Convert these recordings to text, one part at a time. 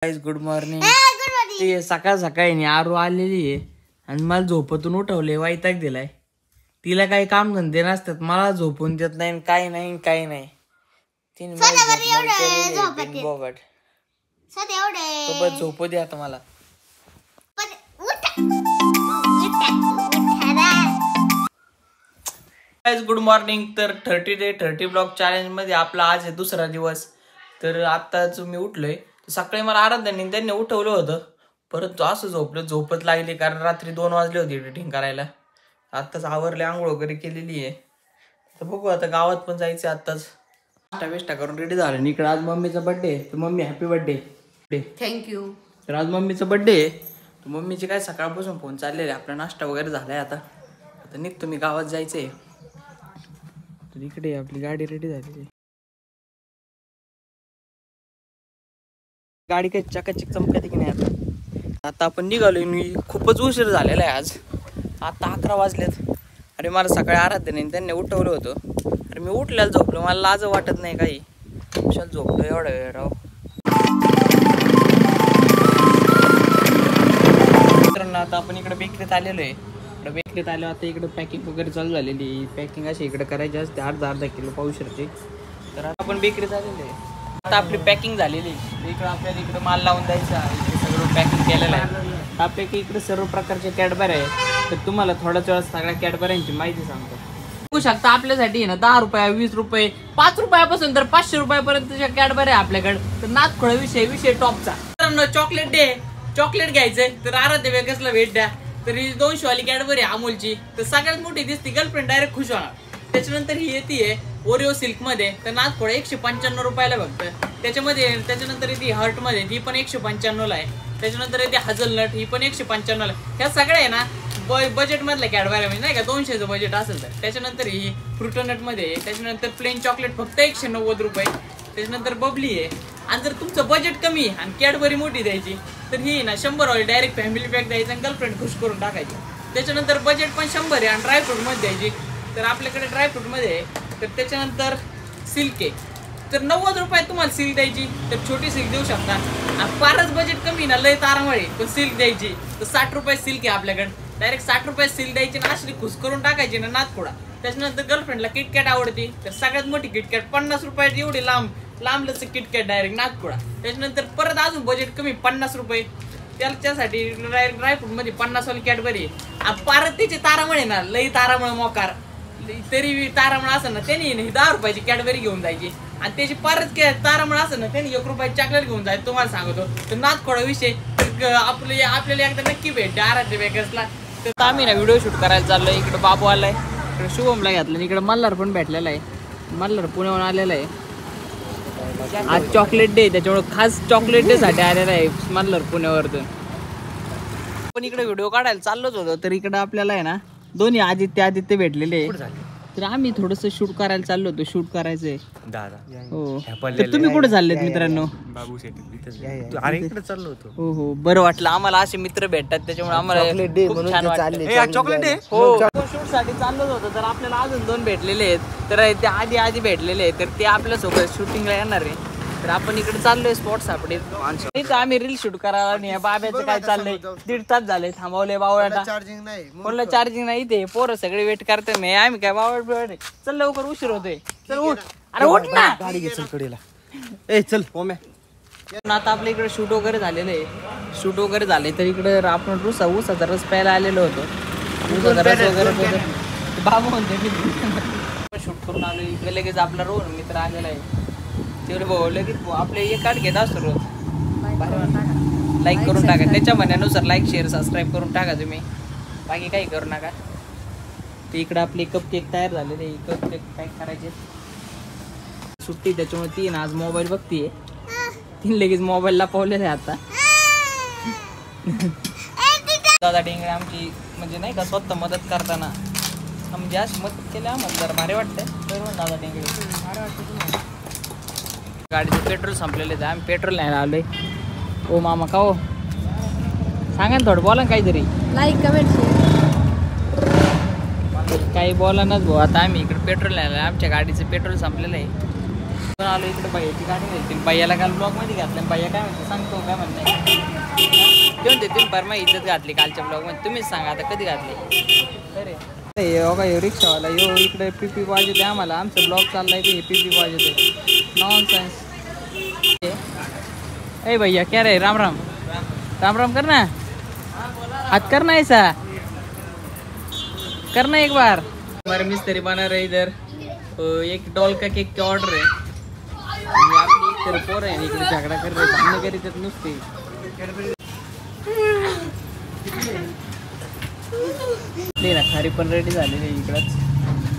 Guys good morning. ते सकाळ सकाळी आरू आलेली आहे आणि मला झोपतून उठवले, वैताग दिलाय। तिला काही काम धंदे नसतात, मला झोपून देत नाही, काही नाही काही नाही। तीन सोबत झोपू दे आता मला। Guys good morning. तर 30 डे 30 ब्लॉग चॅलेंज मध्ये आपला आज आहे दुसरा दिवस। तर आताच मी उठलोय, सकाळी मला आराध्याने त्यांनी उठवलं होतं, परंतु असं झोपत लागली कारण रात्री 2 वाजले होते एडिटिंग करायला। आत्ताच आवरले, आंघोळ वगैरे केलेली आहे। तर बघू आता गावात पण जायचं आत्ताच। नाश्ता करून रेडी झालं। इकडे आज मम्मीचा बर्थडे आहे, तर मम्मी हॅपी बर्थडे। थँक्यू। तर आज मम्मीचा बर्थडे आहे, तर मम्मीचे काय सकाळपासून फोन चाललेले, आपला नाश्ता वगैरे झालाय। आता निघतो मी, गावात जायचंय। तर इकडे आपली गाडी रेडी झाली, गाडी काही चकाचक चमकते की नाही। आता आपण निघालोय, खूपच उशीर झालेला आहे आज। आता 11 वाजलेत। अरे मला सकाळी आराध्याने त्यांनी उठवलं होतं, अरे मी उठल्याला झोपलो, मला लाज वाटत नाही काही, कशाला झोपलो एवढा वेळ राव। मित्रांनो आता आपण इकडे बेकरीत आलेलो आहे। इकडे बेकरीत आलो, आता इकडे पॅकिंग वगैरे चालू झालेली। पॅकिंग अशी इकडे करायची असते, अर्धा किलो पावशेरची। तर आता आपण बेकरीत आलेलो आहे, आता आपली पॅकिंग झालेली। इकडे आपल्याला इकडे माल लावून द्यायचा, इकडे सगळं पॅकिंग केलेलं आहे। त्यापैकी इकडे सर्व प्रकारचे कॅडबरी आहे, तर तुम्हाला थोड्याच वेळात सगळ्या कॅडबऱ्यांची माहिती सांगतो। बघू शकता आपल्यासाठी ना 10 रुपये 20 रुपये 5 रुपयापासून तर 500 रुपयापर्यंतच्या कॅडबरी आहे आपल्याकडे। तर नादखोळा विषय टॉपचा। मित्रांनो चॉकलेट डे, चॉकलेट घ्यायचंय तर आराध्य बेकर्सला भेट द्या। तर ही 200 वाली कॅडबरी अमूलची, तर सगळ्यात मोठी दिसती, गर्लफ्रेंड डायरेक्ट खुश होणार। त्याच्यानंतर ही येते ओरिओ सिल्क मध्ये, तर नादखोळा 195 रुपयाला फक्त। त्याच्यानंतर येते हर्ट मध्ये, ती पण 195 ला आहे। त्याच्यानंतर येते हजलनट, ही पण 195 ला। ह्या सगळ्या आहे ना बजेट मधल्या कॅडबरी, म्हणजे नाही का 200चं बजेट असेल तर। त्याच्यानंतर ही फ्रुटनट मध्ये, त्याच्यानंतर प्लेन चॉकलेट फक्त 190 रुपये। त्याच्यानंतर बबली आहे। आणि जर तुमचं बजेट कमी आणि कॅडबरी मोठी द्यायची तर ही ना 100 वाली डायरेक्ट फॅमिली पॅक द्यायचं आणि गर्लफ्रेंड खुश करून टाकायची। त्याच्यानंतर बजेट पण 100 आहे आणि ड्रायफ्रूट मध्ये द्यायची, तर आपल्याकडे ड्रायफ्रूट मध्ये आहे। तर त्याच्यानंतर सिल्क आहे, तर 90 रुपयात तुम्हाला सिल्क द्यायची, तर छोटी सिल्क देऊ शकता। फारच बजेट कमी ना, लय तारामळे पण सिल्क द्यायची, तर 60 रुपये सिल्क आहे आपल्याकडे। डायरेक्ट 60 रुपये सिल्क द्यायची ना, अशी खुश करून टाकायची ना नादखोळा। त्याच्यानंतर गर्लफ्रेंडला किटकॅट आवडती, तर सगळ्यात मोठी किटकॅट 50 रुपयाची, एवढी लांब लच किटकॅट डायरेक्ट नादखोळा। त्याच्यानंतर परत अजून बजेट कमी 50 रुपये, त्याच्यासाठी ड्रायफ्रूट मध्ये 50 वाली कॅडबरी आहे। परत त्याचे तारामळे ना, लई तारामळ मोकार, तरी तारामळ असं ना त्यांनी 10 रुपयाची कॅडबरी घेऊन जायची, आणि त्याची परत तारामळ असं ना त्यांनी 1 रुपयाची चॉकलेट घेऊन जायचं। तुम्हाला सांगतो तर नादखोळा विषय आपल्याला एकदा नक्की भेट द्या आराध्य बेकर्सला। तर आम्ही ना व्हिडिओ शूट करायला चाललोय। इकडे बाबू आलाय, इकडे शुभमला घेतलं, इकडे मल्हार पण भेटलेला आहे। मल्हार पुण्याहून आलेला आहे, आज चॉकलेट डे, त्याच्यामुळे खास चॉकलेट डे साठी आलेला आहे मल्हार पुण्यावरतून। पण इकडे व्हिडिओ काढायला चाललोच होतो, तर इकडे आपल्याला आहे ना दोन्ही आदित्य भेटलेले, तर आम्ही थोडस शूट करायला चाललो होतो। शूट करायचंय दादा। हो, तर तुम्ही कुठे चाललेत मित्रांनो? बाबू अरे इकडे चाललो होतो। हो हो, बरं वाटलं आम्हाला असे मित्र भेटतात, त्याच्यामुळे आम्हाला खूप छान वाटलं। चॉकलेट डे हो, शूट साठी चाललोच होतो, तर आपल्याला अजून 2 भेटलेले आहेत, तर ते आधी भेटलेले आहेत, तर ते आपल्यासोबत शूटिंगला येणार आहे। तर आपण इकडे चाललोय स्पॉट सापडे, इथं आम्ही रील शूट करायला नाही। बाब्याचं काय चाललंय, 1.5 तास झाले थांबवले बावळाटा, चार्जिंग नाही, कोणाला चार्जिंग नाही, इथे पोरं सगळे वेट करते, नाही आम्ही काय बावळ। चल लवकर, उशीर होतोय, चल उठ, अरे उठ ना, गाडी घे चल कडेला, ए चल ओम्या। आता आपल्या इकडे शूट वगैरे झाले, तर इकडे आपण ऊसाचा रस प्यायला आलेलो होतो। ऊसाचा रस वगैरे बाबू म्हणते मी शूट करून आलो। इकडे लगेच आपला रोहन मित्र आलेला आहे, तेवढे भाऊ लगेच आपले एक कार्ड घेत असतो रोज। लाईक करून टाका, त्याच्या म्हणण्यानुसार लाईक शेअर सबस्क्राईब करून टाका तुम्ही, बाकी काही करू नका। ते इकडे आपले कप केक तयार झालेले, कप केक काय करायचे, सुट्टी त्याच्यामुळे ती ना आज मोबाईल बघतीये, तीन लगेच मोबाईलला पावलेलं आहे आता। दादा डेंगळे आमची म्हणजे नाही का स्वतः मदत करताना, म्हणजे अशी मदत केली आम्हाला जरा भारी वाटतंय। बरोबर दादा डेंगळे, भारी वाटतं तुम्हाला? गाडीचं पेट्रोल संपलेलं आहे, आम्ही पेट्रोल न्यायला आलोय। ओ मामा का हो, सांगा ना थोडं, बोला ना काहीतरी, लाईक कमेंट काही बोला नाच भाऊ। आता आम्ही इकडे पेट्रोल न्यायला, आमच्या गाडीचं पेट्रोल संपलेलं आहे। आलो इकडे भैयाची गाडी घालतील. भैयाला काल ब्लॉग मध्ये घातलं. भैया काय म्हणते सांगतो काय म्हणते घेऊन देतील परमा इज्जत घातली कालच्या ब्लॉग मध्ये. तुम्हीच सांगा आता कधी घातली. अरे रिक्षावाला यो इकडे पीपी वाजवते आम्हाला. आमचा ब्लॉग चाललाय ते पीपी वाजवते. नॉनसेन्स. ए भैया क्या रे. राम राम राम राम करना हाथ करना ऐसा करना एक बार. हमारे मिस्त्री बना रहे इधर. एक डॉल का केक की ऑर्डर है. आपली एक तर पोर आहे इकडे झगडा कर रहे भांडण करीत नुसते. ना खारी पण रेडी झालेली आहे इकडंच.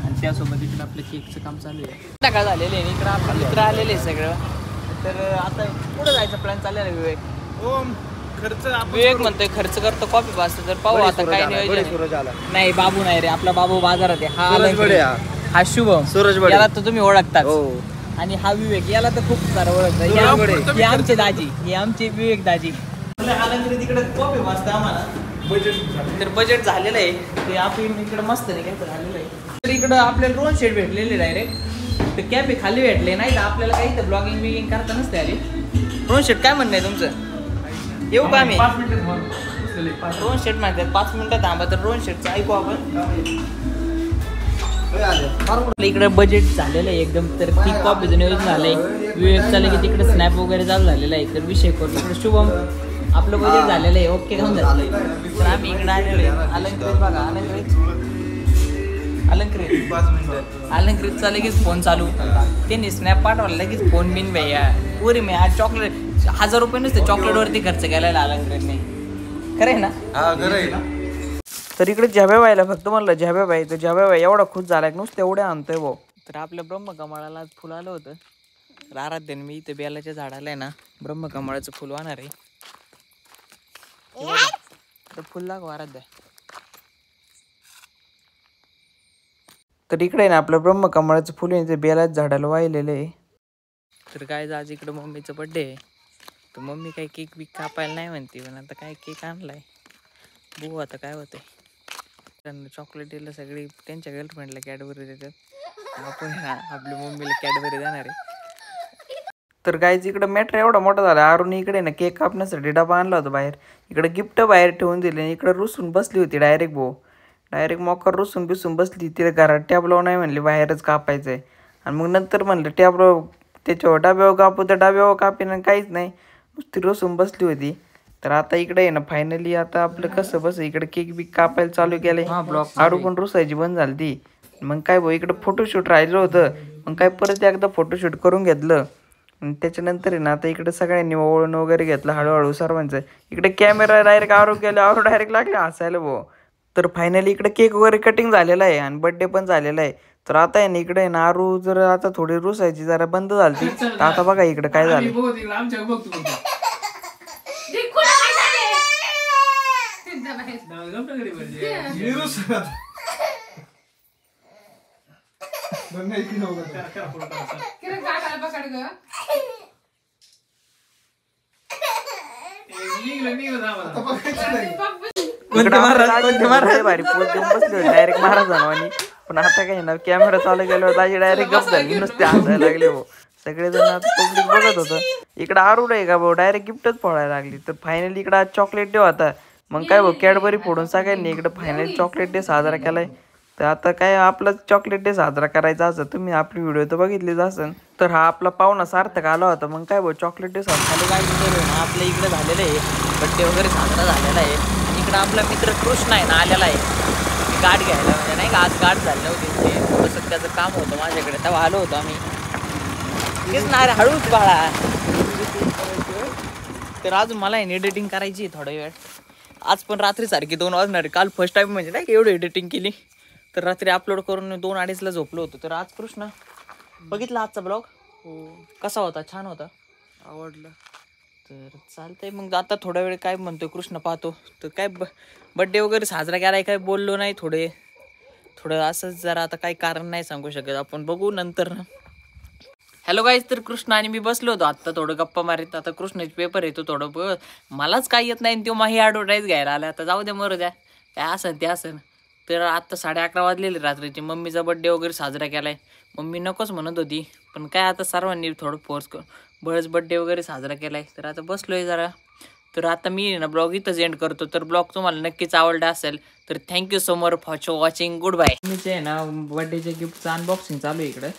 आणि त्यासोबत इकडे आपलं केकचं काम चालू आहे. काय झालेलं आहे इकडं आपलं मित्र आलेले आहे सगळं. तर आता कुठं जायचा प्लॅन चाललेला आहे विवेक. विवेक म्हणतोय खर्च करतो कॉफी पाजतो. तर पाहू आता काय नियोजन. नाही बाबू नाही रे आपला बाबू बाजारात आहे. हा शुभम सूरज याला तर तुम्ही ओळखता. आणि हा विवेक याला तर खूप सारं ओळखतं. हे आमचे दाजी हे आमचे विवेक दाजी. तिकडे कॉफी वाजता आम्हाला तर बजेट झालेलं आहे ते आपण इकडे मस्त नाही काय झालेलं आहे. तर इकडं आपल्याला ड्रोन शेट भेटलेले डायरेक्ट. तर कॅफे खाली भेटले नाही तर आपल्याला काही तर ब्लॉगिंग बिगिंग करता नसते आली. ड्रोन शेट काय म्हणणं आहे तुमचं. येऊ का आम्ही. ड्रोन शेट म्हणतात 5 मिनिटं थांबा. तर ड्रोन शेटचं ऐकू आपण. इकडे बजेट झालेलं आहे एकदम. तर ती कॉफीचं नियोजन झालंय. विवेक चाललं की तिकडे स्नॅप वगैरे चालू झालेला आहे. तर विषय करतो इकडे शुभम आपलं बजेट झालेलं आहे ओके घेऊन झालं. तर आम्ही इकडे आलेलो आहे. अलंकृत बघा अलंकृत चालू लगेच फोन चालू. त्यांनी स्नॅप पाठवला लगेच फोन बिन भैया पुरी मी आज चॉकलेट 1000 रुपये नुसते चॉकलेटवरती खर्च केलेला अलंकृतने. खरं आहे ना. तर इकडे झाब्या व्हायला फक्त म्हणलं झाब्या बाई. तर झाब्या बाई एवढा खुश झाला नुसतं एवढ्या आणतोय भाऊ. तर आपल्या ब्रह्मकमळाला फुल आलं होतं. तर आराध्याने मी इथे बेलाच्या झाडाला आहे ना ब्रह्मकमळाचं फुल वाहणार आहे. तर फुल लागो आराध्या. तर इकडे ना आपलं ब्रह्मकमळाचं फुल आहे ते बेलाच्या झाडाला वाहिलेलं आहे. तर काय आज इकडं मम्मीचं बड्डे आहे. तर मम्मी काही केक बिक कापायला नाही म्हणते. पण आता काय केक आणलाय बघू आता काय होतंय. त्यांना चॉकलेट दिलं सगळी त्यांच्या गर्लफ्रेंडला कॅडबरी देतात. आपण आपल्या मम्मीला कॅडबरी देणार आहे. तर गायच इकडं मॅटर एवढा मोठा झाला. आरून इकडे ना केक कापण्यासाठी डबा आणला होता बाहेर. इकडे गिफ्ट बाहेर ठेवून दिले. इकडे रुसून बसली होती डायरेक्ट भाऊ. डायरेक्ट मोकर रुसून बिसून बसली. तिला घरात टॅबलो नाही म्हणली बाहेरच कापायचं आहे. आणि मग नंतर म्हणलं टॅबलो त्याच्यावर डाब्यावर कापू तर डाब्यावर कापीन काहीच नाही नुसती रुसून बसली होती. तर आता इकडे आहे ना फायनली आता आपलं कसं बस इकडे केक बिक कापायला चालू केलंय. आरू पण रुसायची बंद झाली ती. मग काय भाऊ इकडे फोटोशूट राहिलं होतं. मग काय परत एकदा फोटोशूट करून घेतलं. आणि त्याच्यानंतर आहे ना आता इकडे सगळ्यांनी ओळून वगैरे घेतलं हळूहळू सर्वांचं. इकडे कॅमेरा डायरेक्ट आरू गेला. आरू डायरेक्ट लागले हसायला भाऊ. तर फायनली इकडे केक वगैरे कटिंग झालेला आहे आणि बड्डे पण झालेला आहे. तर आता आहे ना इकडे ना आरू जर आता थोडी रुसायची जरा बंद झाली. तर आता बघा इकडे काय झालं. भारी पोच देऊन बसले होते डायरेक्ट महाराजांनी. पण आता काही ना कॅमेरा चालू गेल्यावर दाजी डायरेक्ट गप झाली नुसते हसायला लागले भाऊ. सगळेजण आता पब्लिक बघत होतं. इकडे आरू आहे का भाऊ डायरेक्ट गिफ्टच फोडायला लागली. तर फायनली इकडे आज चॉकलेट डे होता. मग काय भाऊ कॅडबरी फोडून सगळ्यांनी इकडे फायनली चॉकलेट डे साजरा केलाय. तर आता काय आपला चॉकलेट डे साजरा करायचा असं तुम्ही आपली व्हिडिओ तर बघितलीच असेल. तर हा आपला पाहुणा सार्थक आला होता. मग काय भाऊ चॉकलेट डे साजरा काय आपल्या इकडे झालेलं आहे. बड्डे वगैरे साजरा झालेला आहे. आणि इकडं आपला मित्र कृष्ण आहे ना आलेला आहे गाठ घ्यायला. म्हणजे नाही का आज गाठ झाली होती ते थोडंसं त्याचं काम होतं माझ्याकडे तेव्हा आलो होतो आम्ही. तेच ना अरे हळूच बाळा. तर अजून मला एडिटिंग करायची आहे थोडा वेळ. आज पण रात्री सारखी 2 वाजणार. काल फर्स्ट टाइम म्हणजे नाही का एवढी एडिटिंग केली. तर रात्री अपलोड करून 2-2:30ला झोपलो होतो. तर आज कृष्णा बघितला आजचा ब्लॉग कसा होता. छान होता आवडला. तर चालतंय मग आता थोडा वेळ काय म्हणतोय कृष्ण पाहतो. तर काय बड्डे वगैरे साजरा केलाय काय बोललो नाही. थोडं असंच जरा आता काही कारण नाही सांगू शकत आपण बघू नंतर. Hello guys. तर कृष्ण आणि मी बसलो होतो आत्ता थोडं गप्पा मारित. आता कृष्णाचे पेपर येतो थोडं मलाच काही येत नाही. तो माही ॲडव्हर्टाईज घ्यायला आला. आता जाऊ द्या मरू द्या काय असन ते असन. तर आत्ता 11:30 वाजलेले रात्रीची. मम्मीचा बड्डे वगैरे साजरा केलाय. मम्मी नकोच म्हणत होती पण काय आता सर्वांनी थोडं फोर्स कर बळच बड्डे वगैरे साजरा केलाय. तर आता बसलोय जरा. तर आता मी ना ब्लॉग इथंच एंड करतो. तर ब्लॉग तुम्हाला नक्कीच आवडला असेल तर thank you so much for watching. Goodbye. मीचे आहे ना बर्थडेच्या गिफ्टचं अनबॉक्सिंग चालू आहे इकडं.